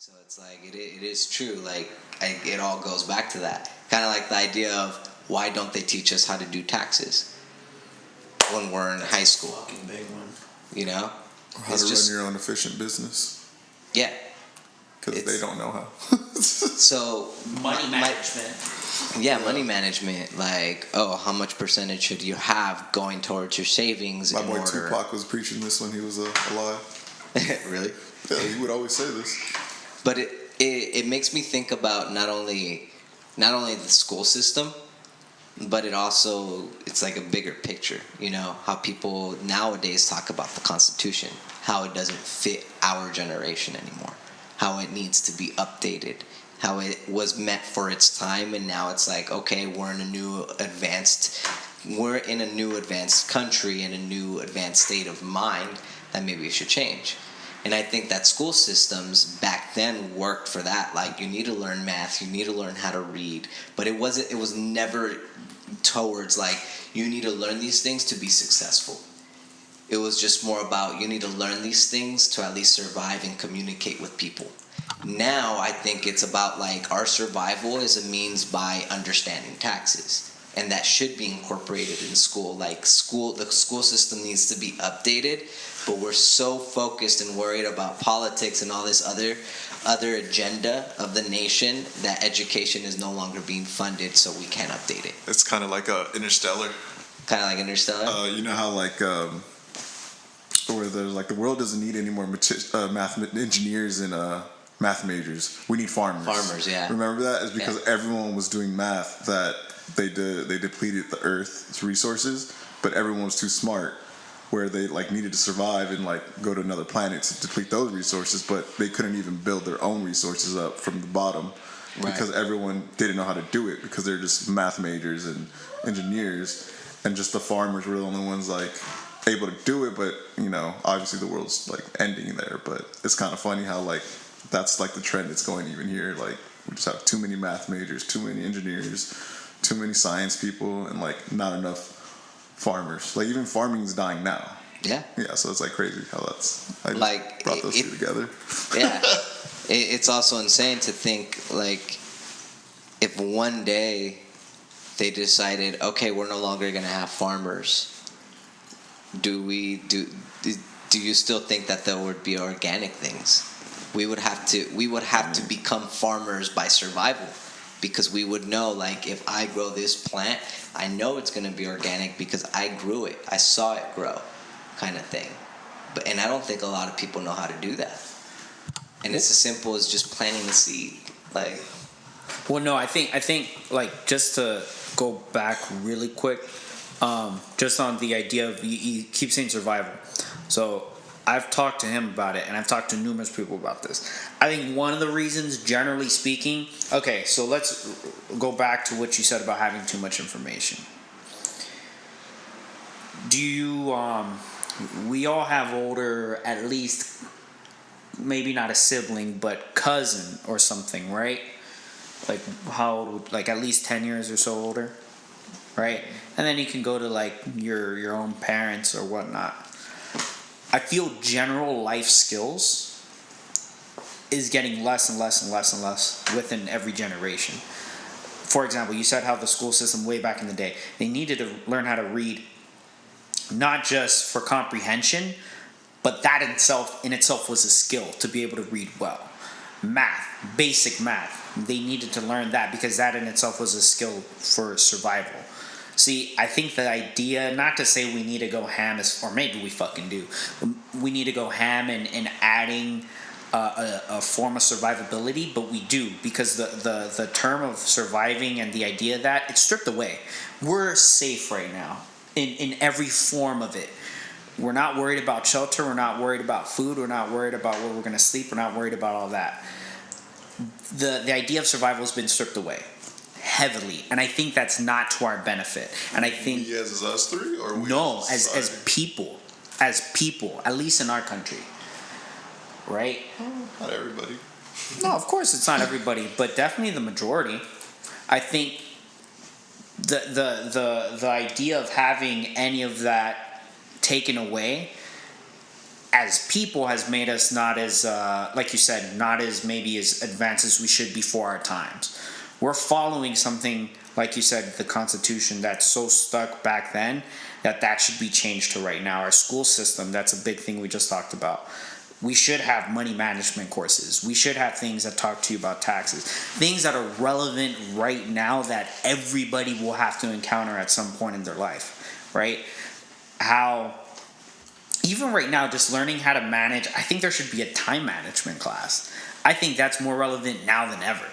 So it's like it is true. Like it all goes back to that. Kind of like the idea of why don't they teach us how to do taxes when we're in high school? Fucking big one. You know, Or how to run your own efficient business. Yeah. Because they don't know how. So money management. Money management. Like, oh, how much percentage should you have going towards your savings? My boy Tupac was preaching this when he was alive. Really? Yeah, he would always say this. But it makes me think about not only the school system, but it's like a bigger picture. You know, how people nowadays talk about the Constitution, how it doesn't fit our generation anymore, how it needs to be updated, how it was meant for its time, and now it's like, okay, we're in a new advanced country, in a new advanced state of mind, that maybe it should change. And I think that school systems back then worked for that. Like, you need to learn math, you need to learn how to read, but it was never towards like, you need to learn these things to be successful. It was just more about, you need to learn these things to at least survive and communicate with people. Now I think it's about like, our survival is a means by understanding taxes. And that should be incorporated in school. Like, the school system needs to be updated, but we're so focused and worried about politics and all this other agenda of the nation that education is no longer being funded, so we can't update it. It's kind of like Interstellar. Kind of like Interstellar? You know how like where there's like, the world doesn't need any more math engineers and math majors. We need farmers. Farmers, yeah. Remember that? It's because everyone was doing math that they depleted the Earth's resources, but everyone was too smart, where they like needed to survive and like go to another planet to deplete those resources, but they couldn't even build their own resources up from the bottom, because everyone didn't know how to do it, because they're just math majors and engineers, and just the farmers were the only ones like able to do it. But you know, obviously the world's like ending there. But it's kind of funny how like that's like the trend that's going even here. Like, we just have too many math majors, too many engineers, too many science people, and like not enough farmers. Like, even farming is dying now. Yeah. Yeah, so it's like crazy how I just like brought those two together. Yeah. It's also insane to think, like, if one day they decided, okay, we're no longer going to have farmers, do you still think that there would be organic things? We would have to become farmers by survival, because we would know, like, if I grow this plant, I know it's going to be organic because I grew it, I saw it grow, kind of thing. And I don't think a lot of people know how to do that. And it's as simple as just planting the seed. Like, well, no, I think like, just to go back really quick, just on the idea of, you keep saying survival. So I've talked to him about it, and I've talked to numerous people about this. I think one of the reasons, generally speaking, okay, so let's go back to what you said about having too much information. Do you, we all have older, at least, maybe not a sibling, but cousin or something, right? Like, how old, like at least 10 years or so older, right? And then you can go to like your own parents or whatnot. I feel general life skills is getting less and less and less and less within every generation. For example, you said how the school system way back in the day, they needed to learn how to read, not just for comprehension, but that in itself was a skill, to be able to read well. Math, basic math, they needed to learn that, because that in itself was a skill for survival. See, I think the idea, not to say we need to go ham, or maybe we fucking do, we need to go ham in adding a form of survivability, but we do, because the term of surviving and the idea of that, it's stripped away. We're safe right now in every form of it. We're not worried about shelter, we're not worried about food, we're not worried about where we're going to sleep, we're not worried about all that. The idea of survival has been stripped away heavily, and I think that's not to our benefit. And I think We as us three, or we as people, at least in our country, right? Not everybody. No, of course it's not everybody, but definitely the majority. I think the idea of having any of that taken away as people has made us not as like you said, not as maybe as advanced as we should be for our times. We're following something like you said, the Constitution that's so stuck back then that should be changed to right now. Our school system, that's a big thing we just talked about. We should have money management courses. We should have things that talk to you about taxes. Things that are relevant right now that everybody will have to encounter at some point in their life, right? How, even right now, just learning how to manage, I think there should be a time management class. I think that's more relevant now than ever.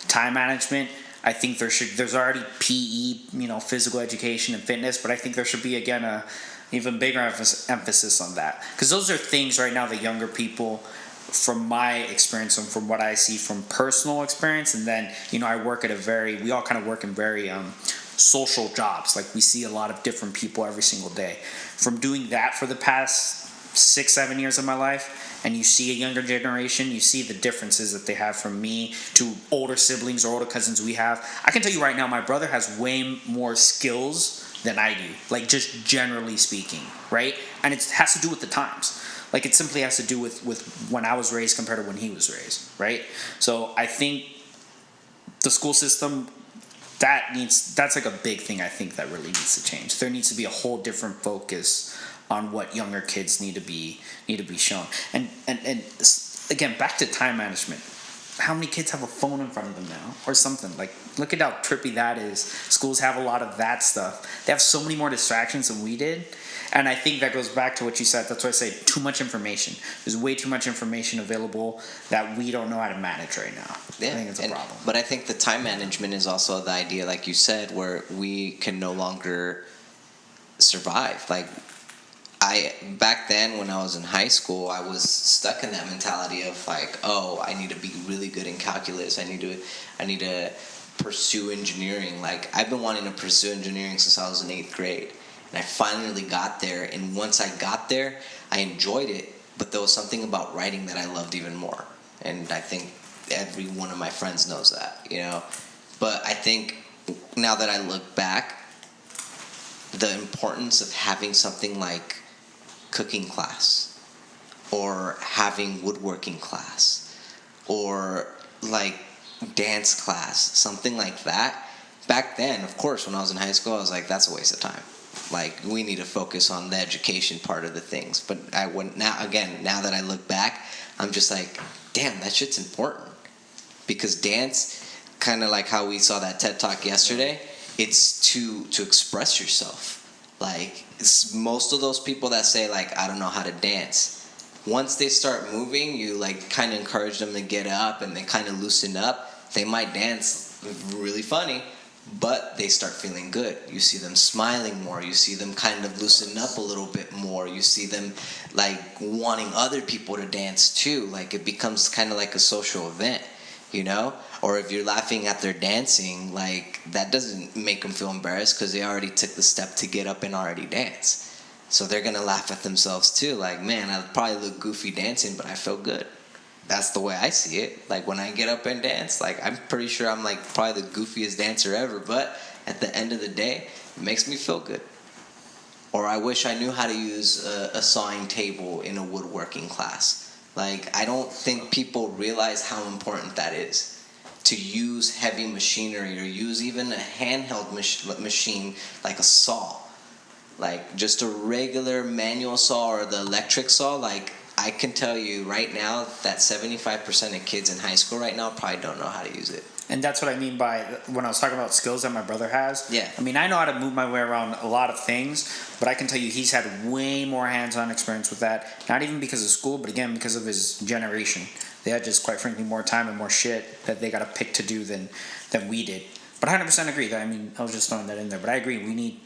Time management, I think there's already PE, physical education and fitness, but I think there should be, again, a even bigger emphasis on that, because those are things right now the younger people, from my experience and from what I see from personal experience, and then I work at we all kind of work in very social jobs. Like we see a lot of different people every single day. From doing that for the past 6-7 years of my life, and you see a younger generation, you see the differences that they have from me to older siblings or older cousins we have. I can tell you right now, my brother has way more skills than I do, like just generally speaking, right? And it has to do with the times. Like it simply has to do with when I was raised compared to when he was raised, right? So I think the school system, that's like a big thing I think that really needs to change. There needs to be a whole different focus on what younger kids need to be shown. And again, back to time management. How many kids have a phone in front of them now or something? Like, look at how trippy that is. Schools have a lot of that stuff. They have so many more distractions than we did. And I think that goes back to what you said. That's why I say too much information. There's way too much information available that we don't know how to manage right now. Yeah, I think it's a problem. But I think the time management is also the idea, like you said, where we can no longer survive. Like, back then when I was in high school, I was stuck in that mentality of like, oh, I need to be really good in calculus. I need to pursue engineering. Like I've been wanting to pursue engineering since I was in 8th grade, and I finally got there. And once I got there, I enjoyed it. But there was something about writing that I loved even more. And I think every one of my friends knows that, But I think now that I look back, the importance of having something like cooking class or having woodworking class or like dance class, something like that. Back then, of course, when I was in high school, I was like, that's a waste of time. Like, we need to focus on the education part of the things. But I wouldn't now that I look back, I'm just like, damn, that shit's important. Because dance, kind of like how we saw that TED Talk yesterday, it's to express yourself. Like, it's most of those people that say, like, I don't know how to dance, once they start moving, you, like, kind of encourage them to get up and they kind of loosen up. They might dance really funny, but they start feeling good. You see them smiling more. You see them kind of loosen up a little bit more. You see them, like, wanting other people to dance, too. Like, it becomes kind of like a social event, Or if you're laughing at their dancing, like, that doesn't make them feel embarrassed because they already took the step to get up and already dance. So they're going to laugh at themselves too. Like, man, I probably look goofy dancing, but I feel good. That's the way I see it. Like, when I get up and dance, like, I'm pretty sure I'm, like, probably the goofiest dancer ever. But at the end of the day, it makes me feel good. Or I wish I knew how to use a sawing table in a woodworking class. Like, I don't think people realize how important that is. To use heavy machinery or use even a handheld machine like a saw. Like, just a regular manual saw or the electric saw, like, I can tell you right now that 75% of kids in high school right now probably don't know how to use it. And that's what I mean by when I was talking about skills that my brother has. Yeah. I mean, I know how to move my way around a lot of things, but I can tell you he's had way more hands-on experience with that. Not even because of school, but again, because of his generation. They had just, quite frankly, more time and more shit that they got to pick to do than we did. But I 100% agree. I mean, I was just throwing that in there. But I agree. We need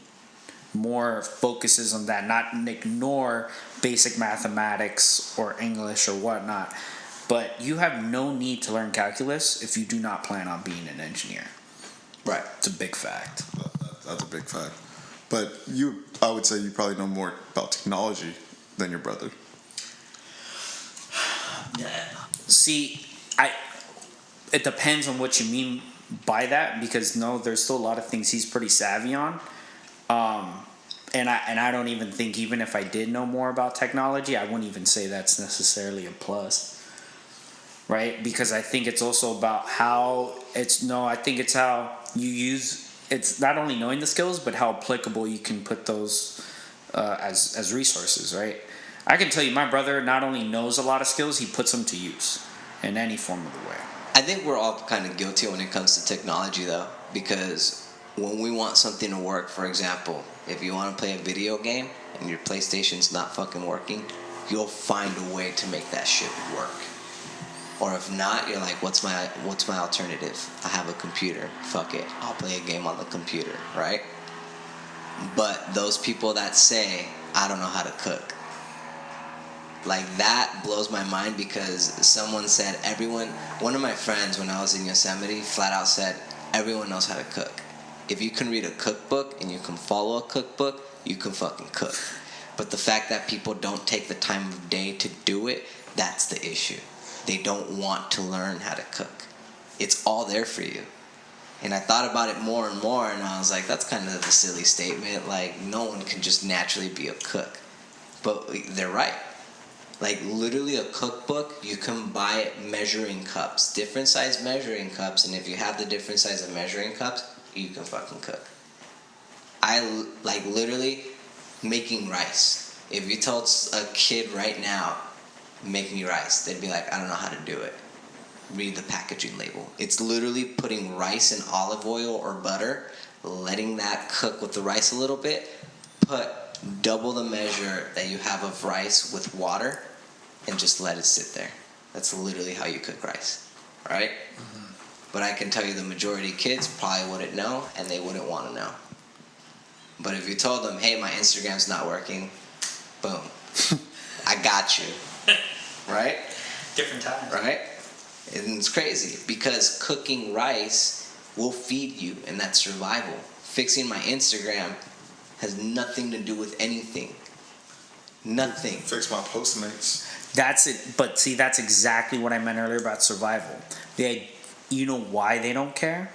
more focuses on that. Not ignore basic mathematics or English or whatnot. But you have no need to learn calculus if you do not plan on being an engineer. Right. It's a big fact. That's a big fact. But I would say you probably know more about technology than your brother. See, it depends on what you mean by that, because there's still a lot of things he's pretty savvy on. and I don't even think, even if I did know more about technology, I wouldn't even say that's necessarily a plus. Right? Because I think it's also about how I think it's how you use, it's not only knowing the skills, but how applicable you can put those as resources, right? I can tell you, my brother not only knows a lot of skills, he puts them to use in any form of the way. I think we're all kind of guilty when it comes to technology, though, because when we want something to work, for example, if you want to play a video game and your PlayStation's not fucking working, you'll find a way to make that shit work. Or if not, you're like, what's my alternative? I have a computer. Fuck it. I'll play a game on the computer, right? But those people that say, I don't know how to cook, like, that blows my mind, because someone said one of my friends when I was in Yosemite flat out said, everyone knows how to cook. If you can read a cookbook and you can follow a cookbook, you can fucking cook. But the fact that people don't take the time of day to do it, that's the issue. They don't want to learn how to cook. It's all there for you. And I thought about it more and more, and I was like, that's kind of a silly statement. Like, no one can just naturally be a cook. But they're right. Like, literally a cookbook, you can buy measuring cups, different size measuring cups, and if you have the different size of measuring cups, you can fucking cook. I, like, literally making rice. If you told a kid right now, make me rice, they'd be like, I don't know how to do it. Read the packaging label. It's literally putting rice in olive oil or butter, letting that cook with the rice a little bit, put double the measure that you have of rice with water, and just let it sit there. That's literally how you cook rice, right? Mm-hmm. But I can tell you the majority of kids probably wouldn't know, and they wouldn't want to know. But if you told them, hey, my Instagram's not working, boom, I got you. Right? Different times. Right? And it's crazy, because cooking rice will feed you, and that's survival. Fixing my Instagram has nothing to do with anything. Nothing. Fix my Postmates. That's it. But see, that's exactly what I meant earlier about survival. You know why they don't care?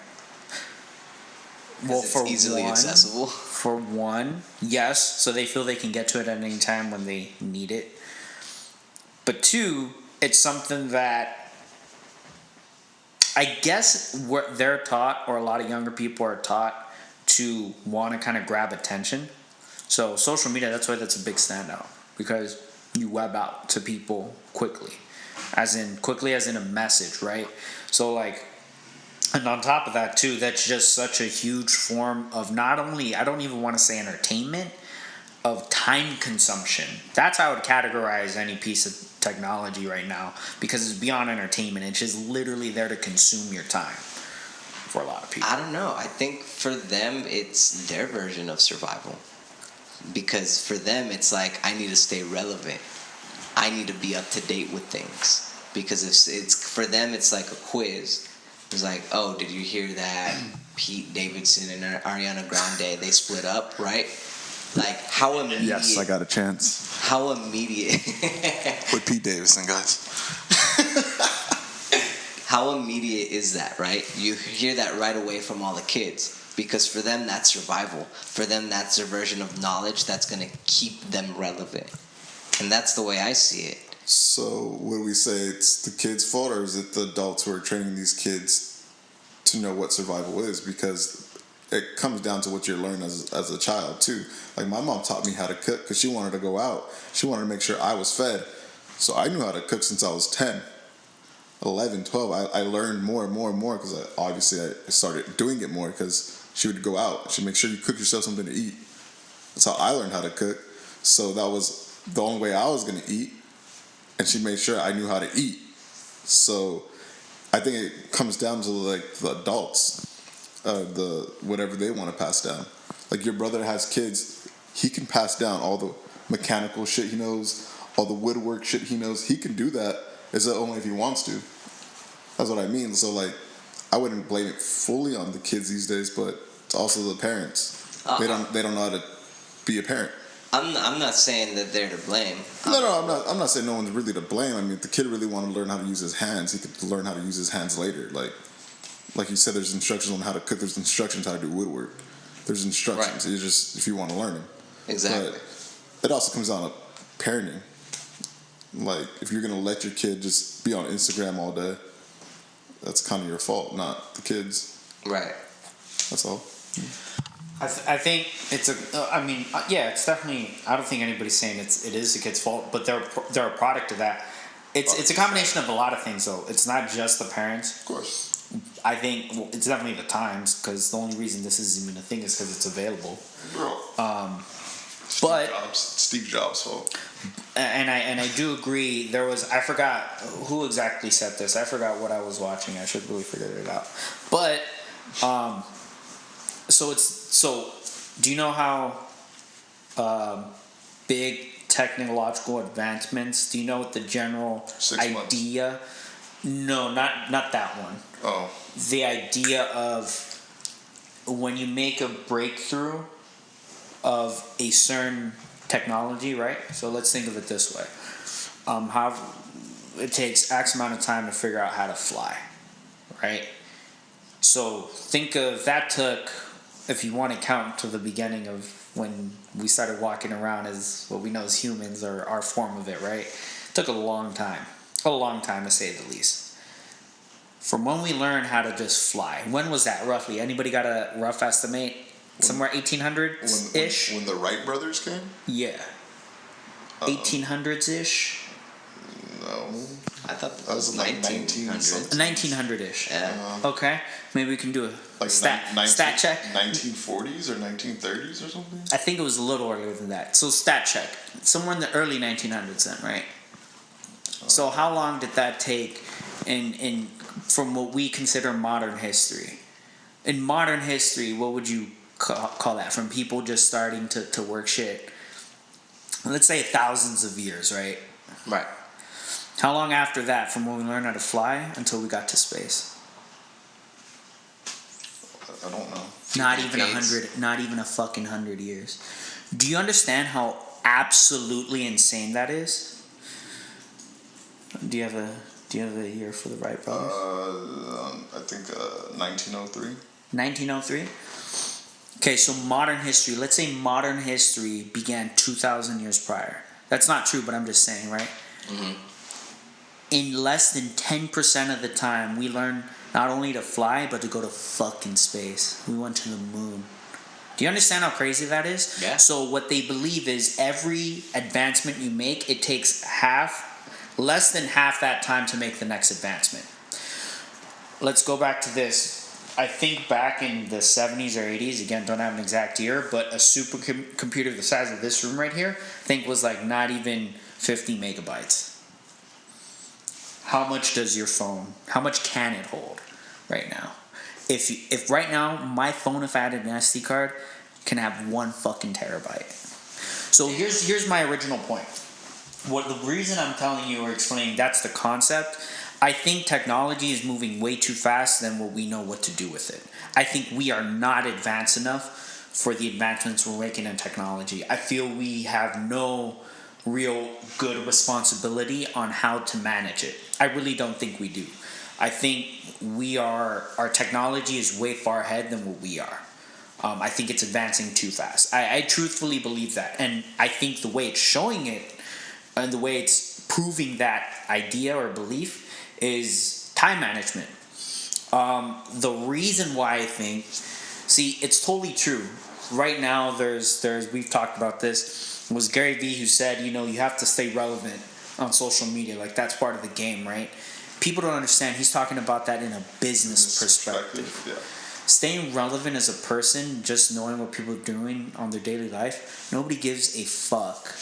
Well, it's easily accessible. For one, yes, so they feel they can get to it at any time when they need it. But two, it's something that I guess they're taught, or a lot of younger people are taught, to want to kind of grab attention. So social media, that's why that's a big standout, because you web out to people quickly as in a message, right? So like, and on top of that too, that's just such a huge form of not only, I don't even want to say entertainment, of time consumption. That's how I would categorize any piece of technology right now, because it's beyond entertainment. It's just literally there to consume your time for a lot of people. I don't know. I think for them, it's their version of survival. Because for them, it's like, I need to stay relevant. I need to be up to date with things. Because it's for them, it's like a quiz. It's like, oh, did you hear that Pete Davidson and Ariana Grande, they split up, right? Like, how immediate... Yes, I got a chance. How immediate... With Pete Davidson, guys. How immediate is that, right? You hear that right away from all the kids. Because for them, that's survival. For them, that's their version of knowledge that's going to keep them relevant. And that's the way I see it. So, would we say it's the kids' fault, or is it the adults who are training these kids to know what survival is? Because it comes down to what you learn as a child, too. Like, my mom taught me how to cook because she wanted to go out. She wanted to make sure I was fed. So, I knew how to cook since I was 10, 11, 12. I learned more and more and more because I started doing it more because she would go out. She'd make sure you cook yourself something to eat. That's how I learned how to cook. So that was the only way I was going to eat. And she made sure I knew how to eat. So I think it comes down to like the adults, the whatever they want to pass down. Like your brother has kids, he can pass down all the mechanical shit he knows, all the woodwork shit he knows. He can do that. It's only if he wants to. That's what I mean. So like, I wouldn't blame it fully on the kids these days, but it's also the parents. They don't know how to be a parent. I'm not saying that they're to blame. No, I'm not saying no one's really to blame. I mean, if the kid really wanted to learn how to use his hands, he could learn how to use his hands later. Like you said, there's instructions on how to cook. There's instructions how to do woodwork. There's instructions. Right. It's just if you want to learn them. Exactly. But it also comes down to parenting. Like, if you're gonna let your kid just be on Instagram all day, that's kind of your fault, not the kids. Right. That's all. I think it's it's definitely. I don't think anybody's saying it is the kid's fault, but they're a product of that. It's a combination of a lot of things, though. It's not just the parents. Of course. I think it's definitely the times, because the only reason this is even a thing is because it's available. Bro. Steve Jobs' fault. And I do agree. There was, I forgot who exactly said this. I forgot what I was watching. I should really figure it out. But so do you know how big technological advancements? Do you know what the general 6 months. idea? No, not that one. Oh. The idea of when you make a breakthrough of a certain technology, right? So let's think of it this way. How it takes X amount of time to figure out how to fly, right? So think of that took, if you want to count to the beginning of when we started walking around as what we know as humans, or our form of it, right? It took a long time to say the least. From when we learned how to just fly, when was that roughly? Anybody got a rough estimate? Somewhere 1800s-ish? When the Wright brothers came? Yeah. 1800s-ish? No. I thought that was 1900s. 1900-ish. Yeah. Okay. Maybe we can do a Like stat check. 1940s or 1930s or something? I think it was a little earlier than that. So stat check. Somewhere in the early 1900s then, right? So how long did that take in from what we consider modern history? In modern history, what would you call that? From people just starting to work shit. Let's say thousands of years, right? Right. How long after that, from when we learned how to fly until we got to space? I don't know. Not even 100. Not even a fucking 100 years. Do you understand how absolutely insane that is? Do you have a year for the Wright brothers? I think 1903. 1903. Okay, so modern history. Let's say modern history began 2,000 years prior. That's not true, but I'm just saying, right? Mm-hmm. In less than 10% of the time, we learned not only to fly, but to go to fucking space. We went to the moon. Do you understand how crazy that is? Yeah. So what they believe is every advancement you make, it takes less than half that time to make the next advancement. Let's go back to this. I think back in the 70s or 80s, again, don't have an exact year, but a supercomputer the size of this room right here, I think was like not even 50 megabytes. How much does your phone, how much can it hold right now? If right now, my phone, if I had an SD card, can have 1 fucking terabyte. So here's my original point. What the reason I'm telling you or explaining, that's the concept. I think technology is moving way too fast than what we know what to do with it. I think we are not advanced enough for the advancements we're making in technology. I feel we have no real good responsibility on how to manage it. I really don't think we do. I think our technology is way far ahead than what we are. I think it's advancing too fast. I truthfully believe that. And I think the way it's showing it and the way it's proving that idea or belief is time management. The reason why I think, see, it's totally true. Right now, we've talked about this. It was Gary Vee who said, you have to stay relevant on social media. Like, that's part of the game, right? People don't understand. He's talking about that in a business perspective. Yeah. Staying relevant as a person, just knowing what people are doing on their daily life, nobody gives a fuck.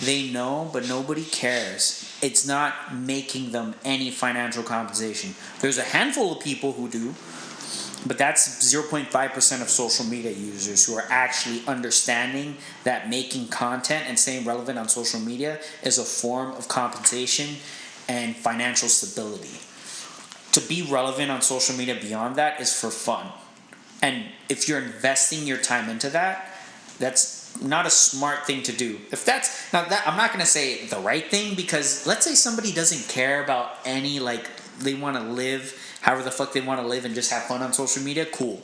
They know, but nobody cares. It's not making them any financial compensation. There's a handful of people who do, but that's 0.5% of social media users who are actually understanding that making content and staying relevant on social media is a form of compensation and financial stability. To be relevant on social media beyond that is for fun. And if you're investing your time into that, that's not a smart thing to do. If that's now that I'm not going to say the right thing, because let's say somebody doesn't care about any, like, they want to live however the fuck they want to live and just have fun on social media, cool.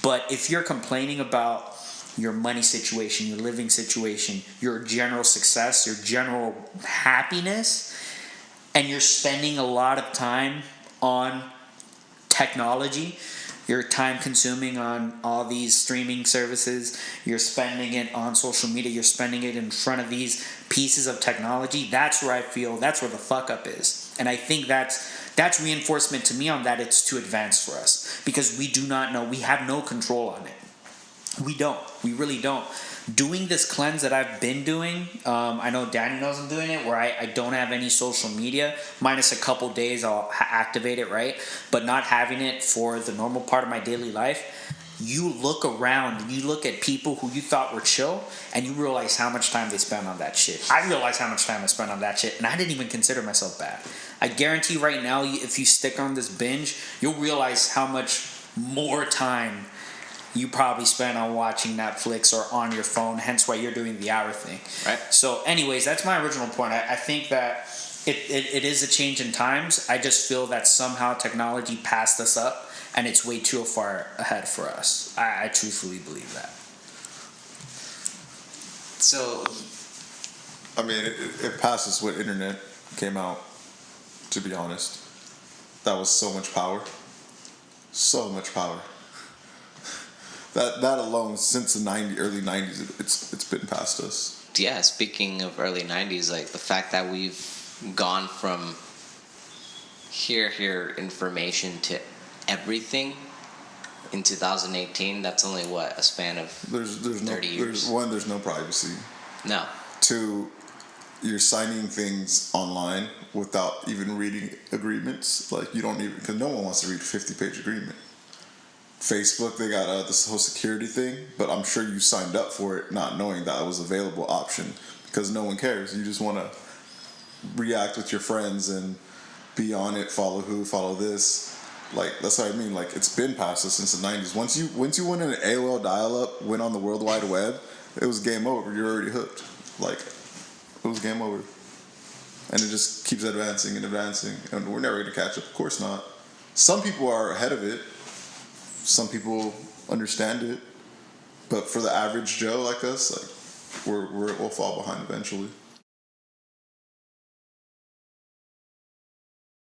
But if you're complaining about your money situation, your living situation, your general success, your general happiness, and you're spending a lot of time on technology, you're time consuming on all these streaming services, you're spending it on social media, you're spending it in front of these pieces of technology, that's where I feel that's where the fuck up is. And I think that's reinforcement to me on that it's too advanced for us, because we do not know, we have no control on it. We really don't. Doing this cleanse that I've been doing, I know Danny knows I'm doing it, where I don't have any social media, minus a couple days I'll activate it, right? But not having it for the normal part of my daily life, you look around and you look at people who you thought were chill, and you realize how much time they spend on that shit. I realize how much time I spent on that shit, and I didn't even consider myself bad. I guarantee right now, if you stick on this binge, you'll realize how much more time you probably spend on watching Netflix or on your phone, hence why you're doing the hour thing. Right. So anyways, that's my original point. I think that it is a change in times. I just feel that somehow technology passed us up, and it's way too far ahead for us. I truthfully believe that. So, I mean, it passed us when internet came out, to be honest. That was so much power. So much power. That alone, since the early 90s, it's been past us. yeah, speaking of early 90s, like the fact that we've gone from here information to everything in 2018, that's only what, a span of 30 years. There's no privacy. No. Two, you're signing things online without even reading agreements. Like, you don't even, because no one wants to read a 50-page agreement. Facebook, they got this whole security thing, but I'm sure you signed up for it not knowing that it was an available option, because no one cares. You just want to react with your friends and be on it, follow this. Like, that's what I mean. Like, it's been past us since the 90s. Once you went in an AOL dial-up, went on the World Wide Web, it was game over. You're already hooked. Like, it was game over. And it just keeps advancing and advancing, and we're never going to catch up. Of course not. Some people are ahead of it. Some people understand it, but for the average Joe like us, like we'll fall behind eventually.